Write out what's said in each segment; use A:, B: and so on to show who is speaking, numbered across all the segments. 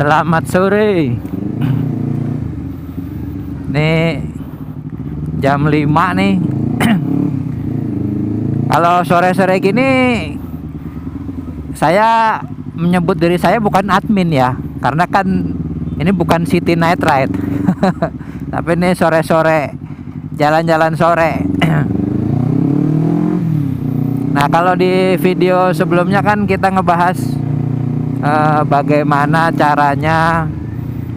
A: Selamat sore. Nih jam 5 nih. Kalau sore-sore gini saya menyebut diri saya bukan admin ya, karena kan ini bukan City Night Ride. Tapi ini sore-sore, jalan-jalan sore. Nah, kalau di video sebelumnya kan kita ngebahas bagaimana caranya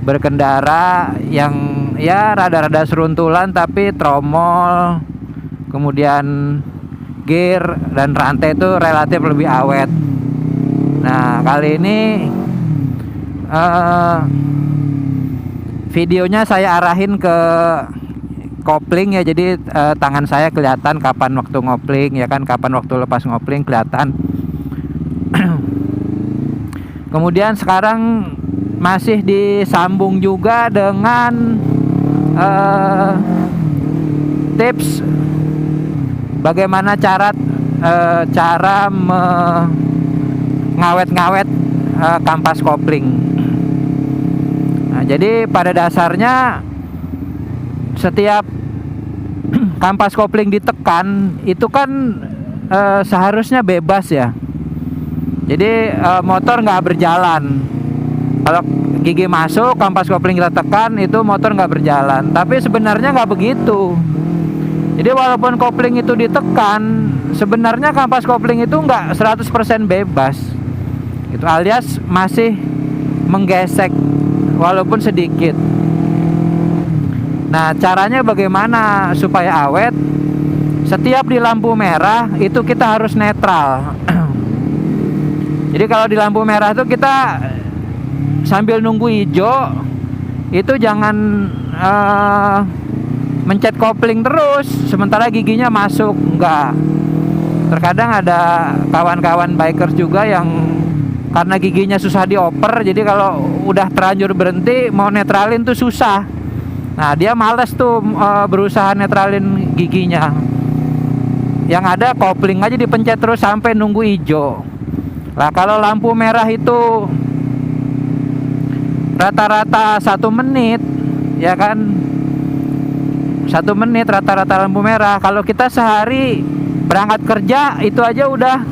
A: berkendara yang ya rada-rada seruntulan tapi tromol, kemudian gear dan rantai itu relatif lebih awet. Nah, kali ini videonya saya arahin ke kopling ya, jadi tangan saya kelihatan kapan waktu ngopling ya kan, kapan waktu lepas ngopling kelihatan. Kemudian sekarang masih disambung juga dengan tips bagaimana cara ngawet-ngawet kampas kopling. Nah, jadi pada dasarnya setiap kampas kopling ditekan itu kan seharusnya bebas ya. Jadi motor nggak berjalan. Kalau gigi masuk, kampas kopling kita tekan, itu motor nggak berjalan. Tapi sebenarnya nggak begitu. Jadi walaupun kopling itu ditekan, sebenarnya kampas kopling itu nggak 100% bebas. Itu alias masih menggesek walaupun sedikit. Nah, caranya bagaimana supaya awet? Setiap di lampu merah itu kita harus netral. Jadi kalau di lampu merah itu kita sambil nunggu hijau, itu jangan mencet kopling terus sementara giginya masuk, enggak. Terkadang ada kawan-kawan bikers juga yang karena giginya susah dioper, jadi kalau udah terlanjur berhenti mau netralin tuh susah. Nah, dia males tuh berusaha netralin giginya. Yang ada kopling aja dipencet terus sampai nunggu hijau. Nah, kalau lampu merah itu rata-rata 1 menit ya kan, 1 menit rata-rata lampu merah. Kalau kita sehari berangkat kerja itu aja udah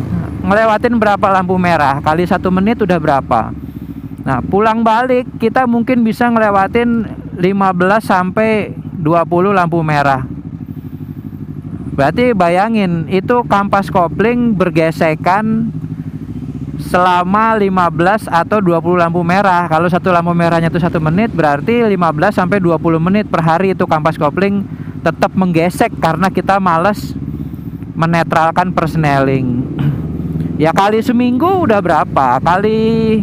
A: ngelewatin berapa lampu merah, kali 1 menit udah berapa. Nah, pulang balik kita mungkin bisa ngelewatin 15 sampai 20 lampu merah. Berarti bayangin itu kampas kopling bergesekan selama 15 atau 20 lampu merah. Kalau satu lampu merahnya itu 1 menit, berarti 15 sampai 20 menit per hari itu kampas kopling tetap menggesek karena kita males menetralkan persneling. Ya kali seminggu udah berapa? Kali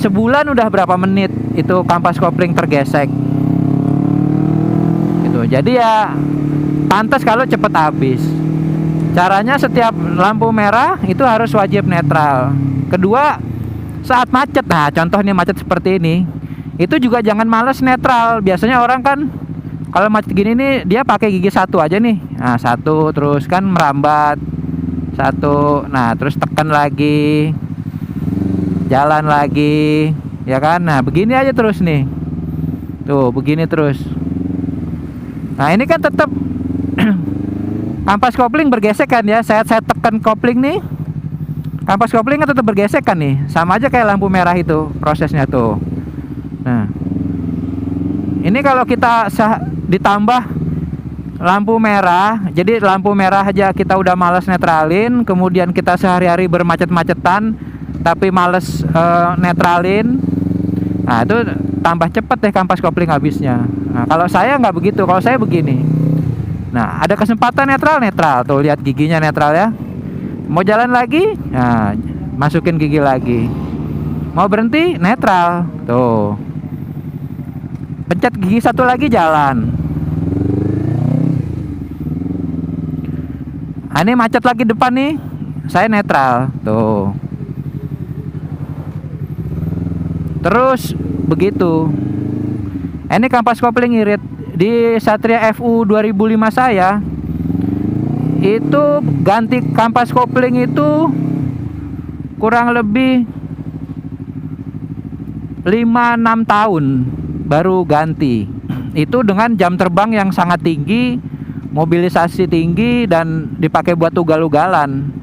A: sebulan udah berapa menit itu kampas kopling tergesek. Gitu. Jadi ya pantas kalau cepet habis. Caranya setiap lampu merah itu harus wajib netral. Kedua, saat macet, nah contoh nih macet seperti ini, itu juga jangan males netral. Biasanya orang kan kalau macet gini nih dia pakai gigi 1 aja nih. Nah 1 terus kan merambat 1, nah terus tekan lagi, jalan lagi, ya kan. Nah begini aja terus nih, tuh begini terus. Nah ini kan tetap kampas kopling bergesekan ya. Saya tekan kopling nih, kampas kopling kan tetap bergesekan nih, sama aja kayak lampu merah itu prosesnya tuh. Nah ini kalau kita ditambah lampu merah, jadi lampu merah aja kita udah males netralin, kemudian kita sehari-hari bermacet-macetan tapi males netralin, nah itu tambah cepet deh kampas kopling habisnya. Nah kalau saya nggak begitu, kalau saya begini. Nah ada kesempatan netral tuh, lihat giginya netral ya. Mau jalan lagi, nah masukin gigi lagi. Mau berhenti, netral tuh, pencet gigi 1 lagi, jalan. Nah, ini macet lagi depan nih, saya netral tuh. Terus begitu. Ini kampas kopling irit di Satria FU 2005 saya. Itu ganti kampas kopling itu kurang lebih 5-6 tahun baru ganti. Itu dengan jam terbang yang sangat tinggi, mobilisasi tinggi, dan dipakai buat ugal-ugalan.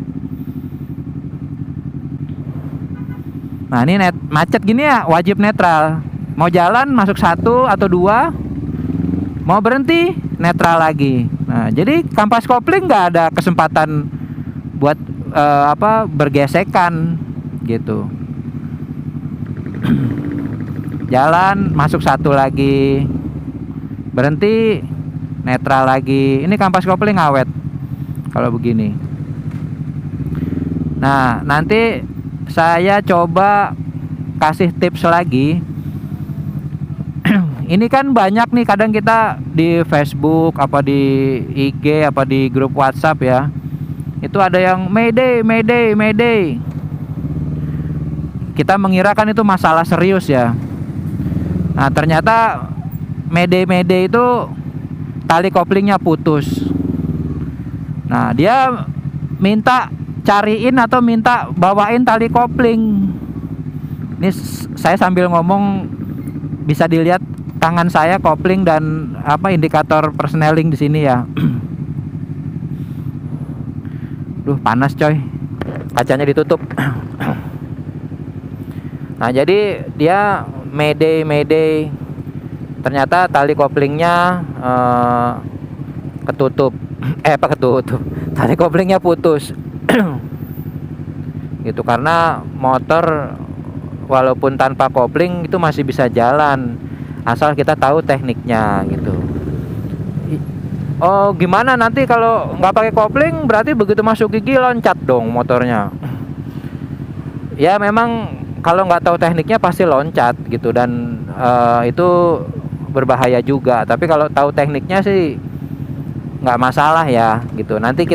A: Nah ini macet gini ya wajib netral. Mau jalan masuk 1 atau 2, mau berhenti netral lagi. Nah jadi kampas kopling nggak ada kesempatan buat bergesekan gitu. Jalan masuk 1 lagi, berhenti netral lagi. Ini kampas kopling awet kalau begini. Nah nanti saya coba kasih tips lagi. Ini kan banyak nih kadang kita di Facebook, apa di IG, apa di grup WhatsApp ya, itu ada yang Mayday, Mayday, Mayday. Kita mengira kan itu masalah serius ya. Nah ternyata Mayday, Mayday itu tali koplingnya putus. Nah dia minta cariin atau minta bawain tali kopling. Ini saya sambil ngomong bisa dilihat tangan saya kopling dan indikator persneling di sini ya. Duh panas coy, kacanya ditutup. Nah jadi dia Mayday, Mayday, ternyata tali koplingnya ketutup. Tali koplingnya putus. Gitu, karena motor walaupun tanpa kopling itu masih bisa jalan asal kita tahu tekniknya gitu. Oh gimana nanti kalau nggak pakai kopling, berarti begitu masuk gigi loncat dong motornya. Ya memang kalau nggak tahu tekniknya pasti loncat gitu, dan itu berbahaya juga. Tapi kalau tahu tekniknya sih nggak masalah ya gitu. Nanti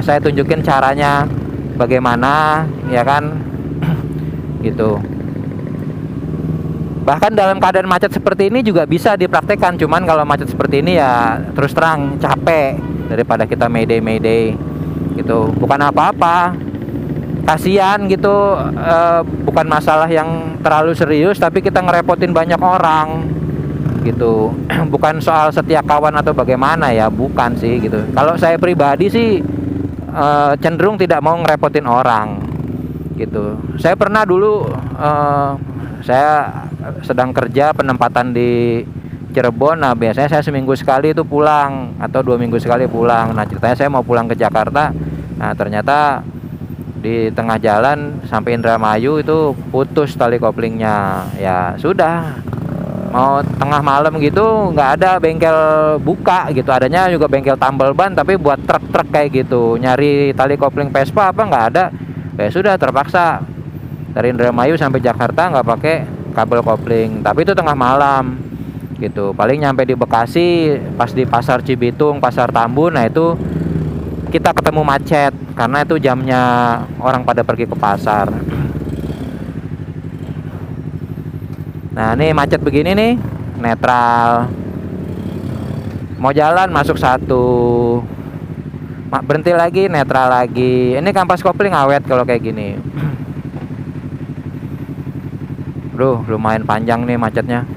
A: saya tunjukin caranya bagaimana ya kan gitu. Bahkan dalam keadaan macet seperti ini juga bisa dipraktekkan. Cuman kalau macet seperti ini ya terus terang capek daripada kita Mayday, Mayday gitu. Bukan apa-apa, kasihan gitu. Bukan masalah yang terlalu serius, tapi kita ngerepotin banyak orang gitu. Bukan soal setia kawan atau bagaimana ya, bukan sih gitu. Kalau saya pribadi sih cenderung tidak mau ngerepotin orang gitu. Saya pernah dulu saya sedang kerja penempatan di Cirebon. Nah biasanya saya seminggu sekali itu pulang atau 2 minggu sekali pulang. Nah ceritanya saya mau pulang ke Jakarta. Nah ternyata di tengah jalan sampai Indramayu itu putus tali koplingnya. Ya sudah, mau tengah malam gitu nggak ada bengkel buka gitu, adanya juga bengkel tambal ban tapi buat truk-truk kayak gitu. Nyari tali kopling Vespa apa nggak ada. Ya sudah, terpaksa dari Indramayu sampai Jakarta nggak pakai kabel kopling, tapi itu tengah malam gitu. Paling nyampe di Bekasi pas di pasar Cibitung, pasar Tambun. Nah itu kita ketemu macet karena itu jamnya orang pada pergi ke pasar. Nah ini macet begini nih, netral. Mau jalan masuk 1, berhenti lagi netral lagi. Ini kampas kopling awet kalau kayak gini. Duh lumayan panjang nih macetnya.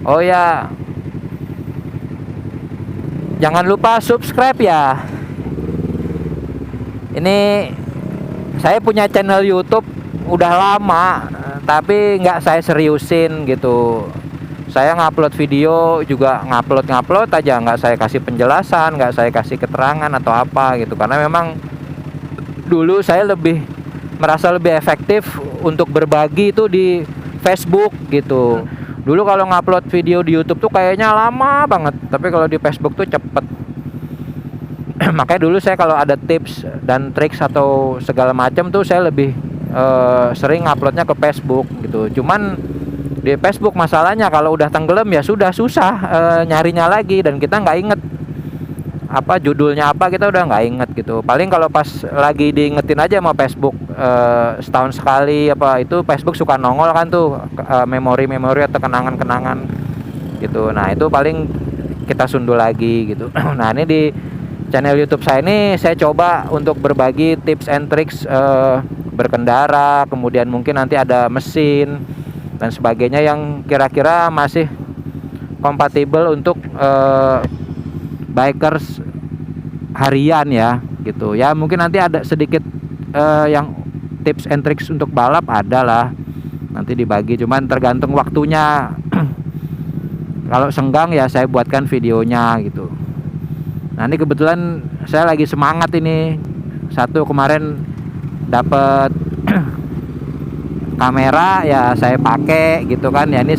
A: Oh ya, jangan lupa subscribe ya. Ini saya punya channel YouTube udah lama, tapi nggak saya seriusin gitu. Saya ngupload video juga ngupload aja, nggak saya kasih penjelasan, nggak saya kasih keterangan atau apa gitu. Karena memang dulu saya merasa lebih efektif untuk berbagi itu di Facebook gitu. Dulu kalau ngupload video di YouTube tuh kayaknya lama banget, tapi kalau di Facebook tuh cepet. Makanya dulu saya kalau ada tips dan triks atau segala macam tuh saya lebih sering uploadnya ke Facebook gitu. Cuman di Facebook masalahnya kalau udah tenggelam ya sudah susah nyarinya lagi, dan kita nggak inget apa judulnya apa, kita udah nggak inget gitu. Paling kalau pas lagi diingetin aja sama Facebook setahun sekali apa itu Facebook suka nongol kan tuh memori-memori atau kenangan-kenangan gitu. Nah itu paling kita sundul lagi gitu. Nah ini di channel YouTube saya ini saya coba untuk berbagi tips and tricks berkendara, kemudian mungkin nanti ada mesin dan sebagainya yang kira-kira masih kompatibel untuk bikers harian ya gitu ya. Mungkin nanti ada sedikit yang tips and tricks untuk balap ada lah nanti dibagi, cuman tergantung waktunya. Kalau senggang ya saya buatkan videonya gitu. Nah ini kebetulan saya lagi semangat ini. Satu kemarin dapat kamera ya saya pakai gitu kan ya, ini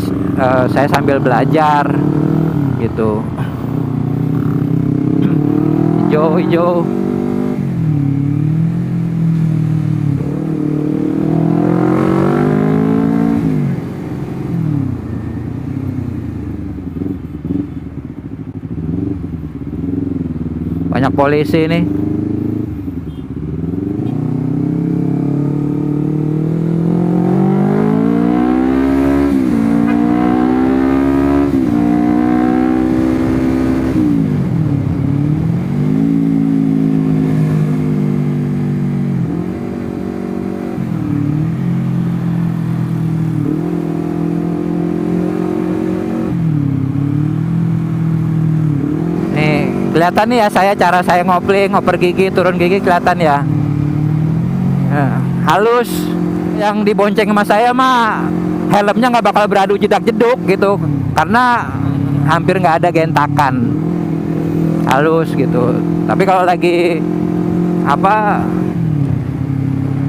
A: saya sambil belajar gitu. Hijau. Banyak polisi nih. Kelihatan nih ya cara saya ngoper gigi, turun gigi kelihatan ya. Halus. Yang dibonceng sama saya mah helmnya nggak bakal beradu jedak jeduk gitu, karena hampir nggak ada gentakan. Halus gitu. Tapi kalau lagi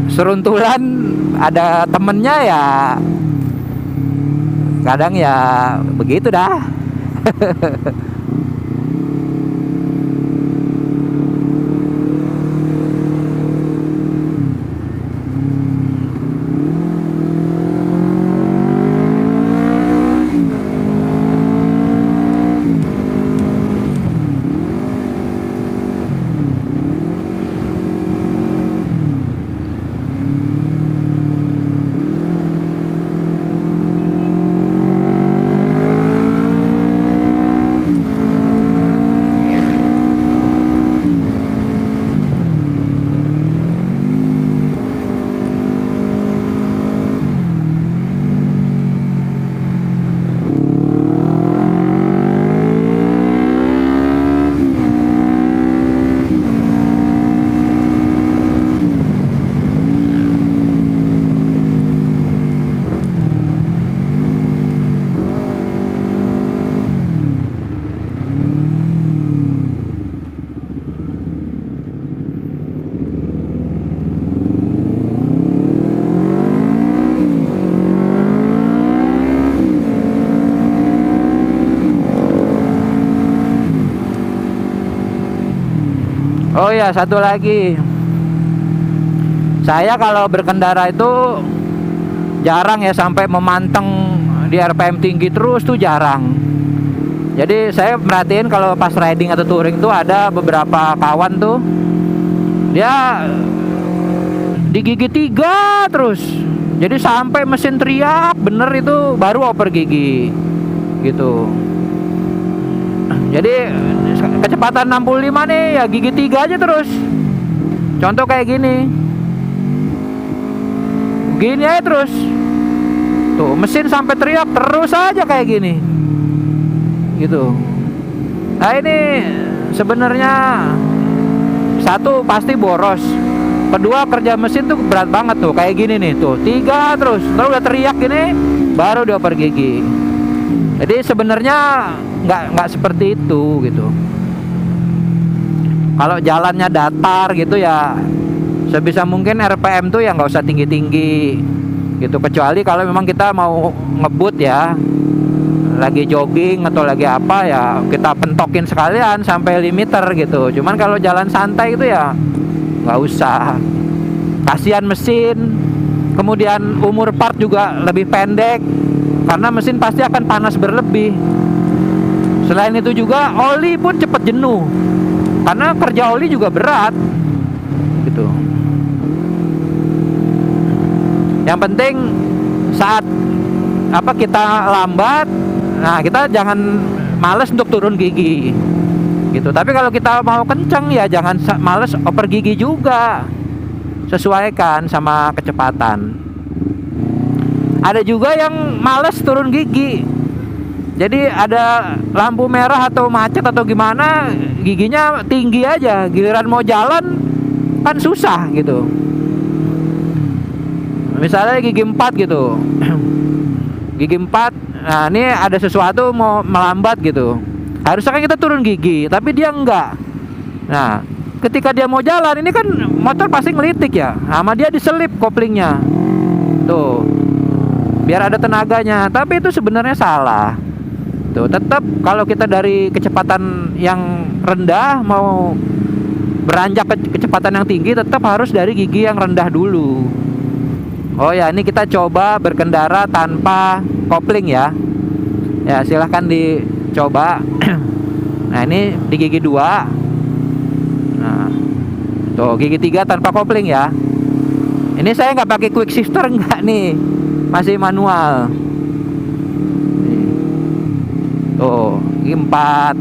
A: seruntulan ada temennya ya kadang ya begitu dah. Oh ya, satu lagi. Saya kalau berkendara itu jarang ya sampai memanteng di RPM tinggi terus tuh jarang. Jadi saya merhatiin kalau pas riding atau touring tuh ada beberapa kawan tuh dia di gigi 3 terus. Jadi sampai mesin teriak bener itu baru oper gigi gitu. Jadi kecepatan 65 nih ya gigi 3 aja terus. Contoh kayak gini. Gini aja terus. Tuh mesin sampai teriak terus aja kayak gini. Gitu. Nah ini sebenarnya satu pasti boros. Kedua kerja mesin tuh berat banget tuh kayak gini nih tuh 3 terus. Terus udah teriak gini baru dioper gigi. Jadi sebenarnya nggak seperti itu gitu. Kalau jalannya datar gitu ya sebisa mungkin RPM tuh ya nggak usah tinggi-tinggi gitu, kecuali kalau memang kita mau ngebut ya, lagi jogging atau lagi apa ya kita pentokin sekalian sampai limiter gitu. Cuman kalau jalan santai itu ya nggak usah, kasihan mesin. Kemudian umur part juga lebih pendek karena mesin pasti akan panas berlebih. Selain itu juga oli pun cepat jenuh karena kerja oli juga berat gitu. Yang penting saat kita lambat, nah kita jangan males untuk turun gigi gitu. Tapi kalau kita mau kenceng ya jangan males oper gigi juga, sesuaikan sama kecepatan. Ada juga yang males turun gigi, jadi ada lampu merah atau macet atau gimana, giginya tinggi aja, giliran mau jalan kan susah gitu. Misalnya gigi 4 gitu gigi 4, nah ini ada sesuatu mau melambat gitu, harusnya kan kita turun gigi, tapi dia enggak. Nah ketika dia mau jalan, ini kan motor pasti ngelitik ya, sama dia diselip koplingnya tuh biar ada tenaganya, tapi itu sebenarnya salah tuh. Tetap kalau kita dari kecepatan yang rendah mau beranjak ke kecepatan yang tinggi, tetap harus dari gigi yang rendah dulu. Oh ya, ini kita coba berkendara tanpa kopling ya. Ya silahkan dicoba. Nah ini di gigi 2. Nah tuh gigi 3 tanpa kopling ya. Ini saya nggak pakai quick shifter, enggak nih, masih manual. Tuh gigi 4,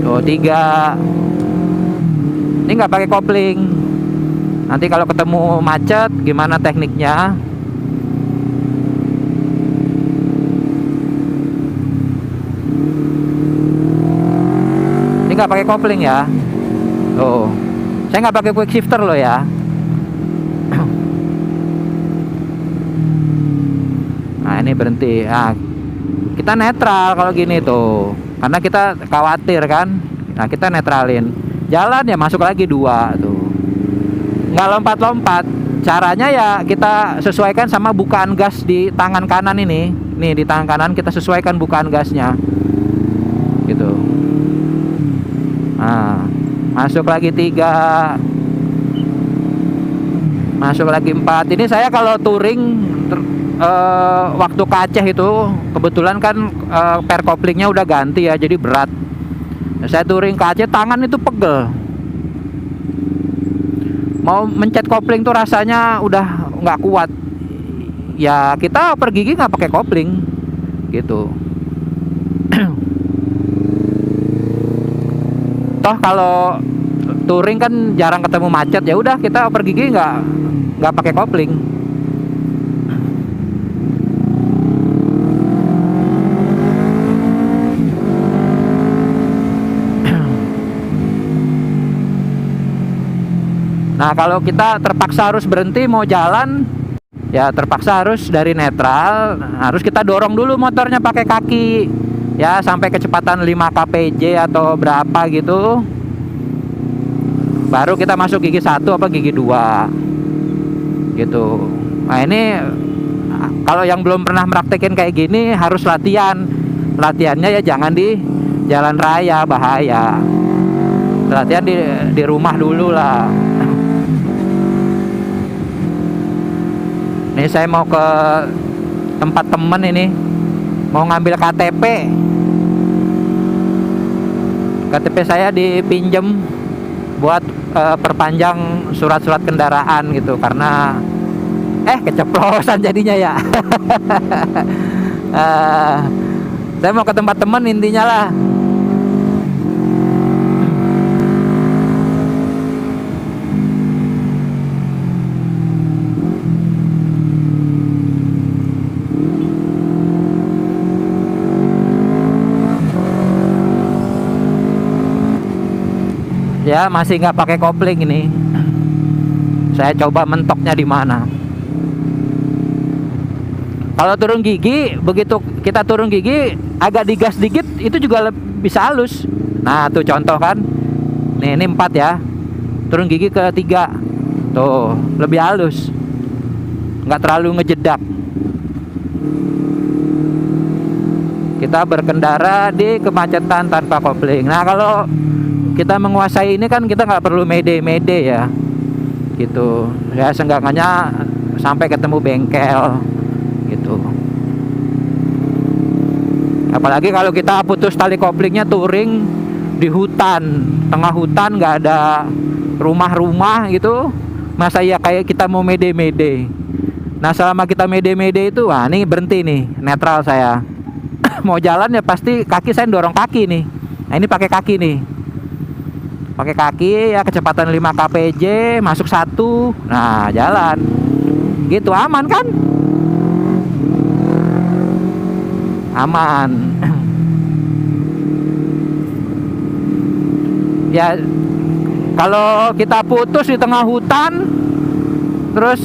A: tuh 3. Ini nggak pakai kopling. Nanti kalau ketemu macet gimana tekniknya? Ini nggak pakai kopling ya. Tuh, saya nggak pakai quick shifter loh ya. Nah ini berhenti. Nah, kita netral kalau gini tuh, karena kita khawatir kan. Nah kita netralin, jalan ya masuk lagi 2 tuh, nggak lompat-lompat. Caranya ya kita sesuaikan sama bukaan gas di tangan kanan ini. Nih di tangan kanan kita sesuaikan bukaan gasnya gitu. Nah masuk lagi 3, masuk lagi 4. Ini saya kalau touring waktu ke Aceh itu kebetulan kan per koplingnya udah ganti ya, jadi berat. Saya touring ke Aceh, tangan itu pegel, mau mencet kopling tuh rasanya udah nggak kuat. Ya kita oper gigi nggak pakai kopling gitu. Toh kalau touring kan jarang ketemu macet, ya udah kita oper gigi nggak pakai kopling. Nah kalau kita terpaksa harus berhenti mau jalan, ya terpaksa harus dari netral, harus kita dorong dulu motornya pakai kaki ya sampai kecepatan 5 kpj atau berapa gitu, baru kita masuk gigi 1 apa gigi 2 gitu. Nah ini kalau yang belum pernah praktekin kayak gini harus latihan. Latihannya ya jangan di jalan raya, bahaya. Latihan di rumah dulu lah. Ini saya mau ke tempat temen ini, mau ngambil KTP. KTP saya dipinjem buat perpanjang surat-surat kendaraan gitu, karena keceplosan jadinya ya. Saya mau ke tempat temen intinya lah. Ya masih nggak pakai kopling ini. Saya coba mentoknya di mana. Kalau turun gigi, begitu kita turun gigi agak digas dikit itu juga bisa halus. Nah tuh contoh kan. Nih ini 4 ya. Turun gigi ke 3. Tuh lebih halus, nggak terlalu ngejedak. Kita berkendara di kemacetan tanpa kopling. Nah kalau kita menguasai ini kan kita nggak perlu mede-mede ya gitu ya, seenggaknya sampai ketemu bengkel gitu. Apalagi kalau kita putus tali koplingnya touring di hutan, tengah hutan, nggak ada rumah-rumah gitu, masa ya kayak kita mau mede-mede. Nah selama kita mede-mede itu, wah ini berhenti nih, netral saya. mau jalan ya pasti kaki saya dorong kaki nih. Nah ini pakai kaki nih, pakai kaki ya, kecepatan 5 kpj, masuk 1, nah jalan gitu, aman kan, aman. Ya kalau kita putus di tengah hutan terus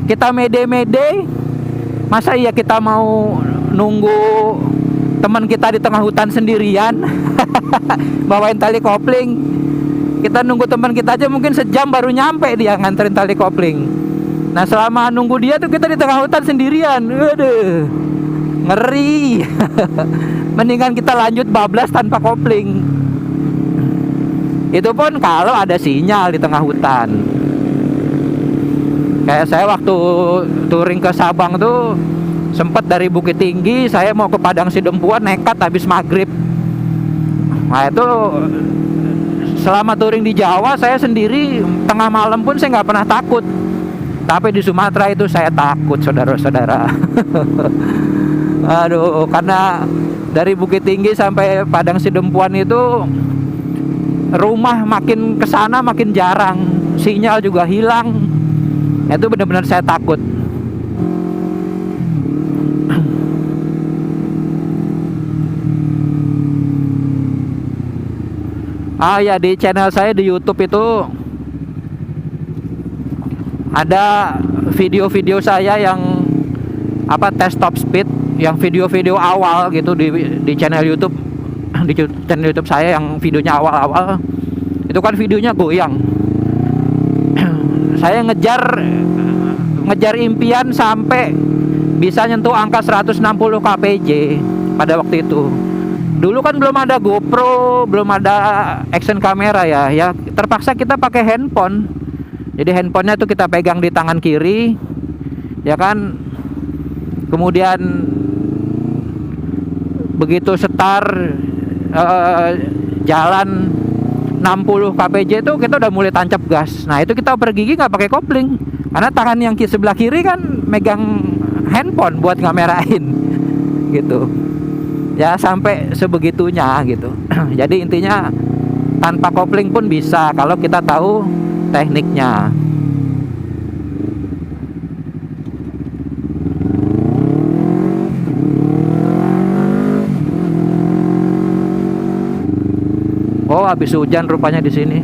A: kita mede-mede, masa iya kita mau nunggu teman kita di tengah hutan sendirian bawain tali kopling? Kita nunggu teman kita aja mungkin sejam baru nyampe dia nganterin tali kopling. Nah selama nunggu dia tuh kita di tengah hutan sendirian, aduh ngeri. Mendingan kita lanjut bablas tanpa kopling. Itu pun kalau ada sinyal di tengah hutan. Kayak saya waktu touring ke Sabang tuh sempet dari Bukit Tinggi saya mau ke Padang Sidempuan nekat habis maghrib. Nah itu selama touring di Jawa saya sendiri tengah malam pun saya nggak pernah takut. Tapi di Sumatera itu saya takut, saudara-saudara. Aduh, karena dari Bukit Tinggi sampai Padang Sidempuan itu rumah makin kesana makin jarang, sinyal juga hilang. Itu benar-benar saya takut. Ah ya, di channel saya di YouTube itu ada video-video saya yang apa, tes top speed, yang video-video awal gitu di channel YouTube, di channel YouTube saya yang videonya awal-awal itu kan videonya goyang. Saya ngejar impian sampai bisa nyentuh angka 160 kpj pada waktu itu. Dulu kan belum ada GoPro, belum ada action kamera ya. Ya terpaksa kita pakai handphone. Jadi handphonenya tuh kita pegang di tangan kiri, ya kan. Kemudian begitu setar jalan 60 kpj itu kita udah mulai tancap gas. Nah itu kita oper gigi nggak pakai kopling, karena tangan yang sebelah kiri kan megang handphone buat ngamerain gitu. Ya sampai sebegitunya gitu. Jadi intinya tanpa kopling pun bisa kalau kita tahu tekniknya. Oh, habis hujan rupanya di sini.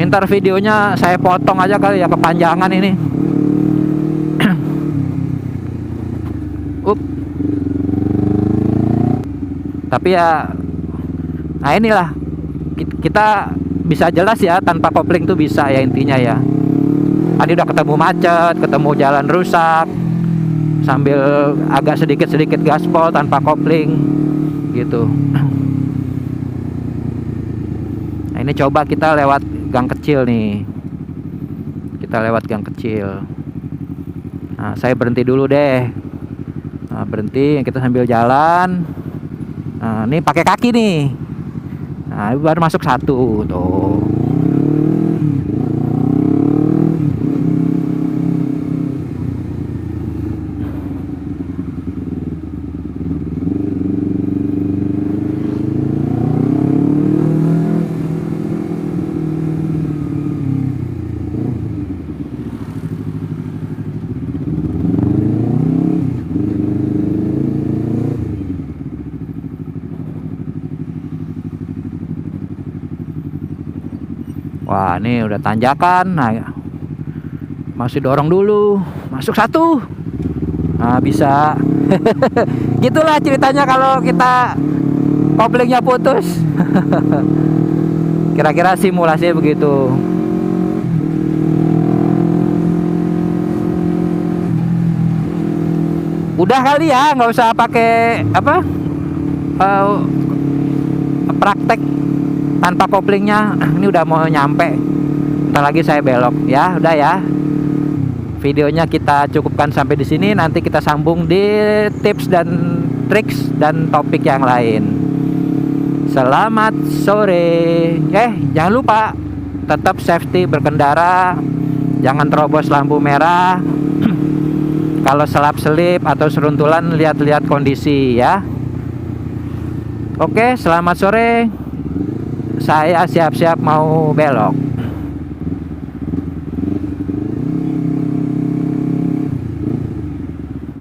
A: Ntar videonya saya potong aja kali ya, kepanjangan ini. Tapi ya, nah inilah kita bisa jelas ya tanpa kopling tuh bisa ya intinya ya. Tadi udah ketemu macet, ketemu jalan rusak, sambil agak sedikit gaspol tanpa kopling gitu. Nah ini coba kita lewat gang kecil nih. Kita lewat gang kecil. Nah saya berhenti dulu deh. Nah berhenti, kita sambil jalan. Nah ini pakai kaki nih. Nah baru masuk 1 tuh. Wah ini udah tanjakan. Nah masih dorong dulu, masuk 1. Nah bisa. Gitulah ceritanya kalau kita koplingnya putus. Kira-kira simulasinya begitu. Udah kali ya, nggak usah pakai apa, praktek tanpa koplingnya. Ini udah mau nyampe, ntar lagi saya belok ya. Udah ya, videonya kita cukupkan sampai di sini. Nanti kita sambung di tips dan triks dan topik yang lain. Selamat sore. Jangan lupa tetap safety berkendara. Jangan terobos lampu merah. Kalau selap-selip atau seruntulan, lihat-lihat kondisi ya. Oke, selamat sore. Saya siap-siap mau belok.